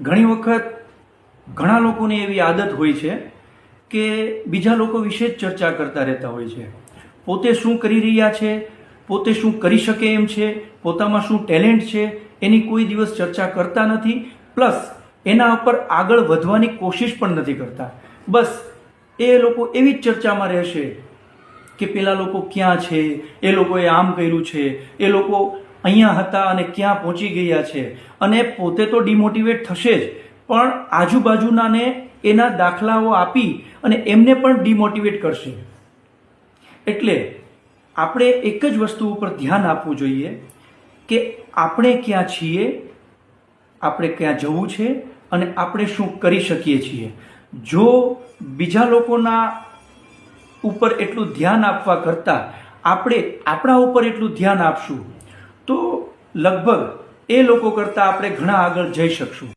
ઘણી વખત ઘણા લોકોને એવી આદત હોય છે કે બીજા લોકો વિશે જ ચર્ચા કરતા રહેતા હોય છે. પોતે શું કરી રહ્યા છે, પોતે શું કરી શકે એમ છે, પોતામાં શું ટેલેન્ટ છે, એની કોઈ દિવસ ચર્ચા કરતા નથી. પ્લસ એના ઉપર આગળ વધવાની કોશિશ પણ નથી કરતા. બસ એ લોકો એવી જ ચર્ચામાં રહેશે કે પેલા લોકો ક્યાં છે, એ લોકોએ આમ કર્યું છે, એ લોકો અહીંયા હતા અને ક્યાં પહોંચી ગયા છે. અને પોતે તો ડિમોટિવેટ થશે જ, પણ આજુબાજુનાને એના દાખલાઓ આપી અને એમને પણ ડિમોટિવેટ કરશે. એટલે આપણે એક જ વસ્તુ ઉપર ધ્યાન આપવું જોઈએ કે આપણે ક્યાં છીએ, આપણે ક્યાં જવું છે અને આપણે શું કરી શકીએ છીએ. જો બીજા લોકોના ઉપર એટલું ધ્યાન આપવા કરતાં આપણે આપણા ઉપર એટલું ધ્યાન આપશું તો લગભગ એ લોકો કરતાં આપણે ઘણા આગળ જઈ શકશું.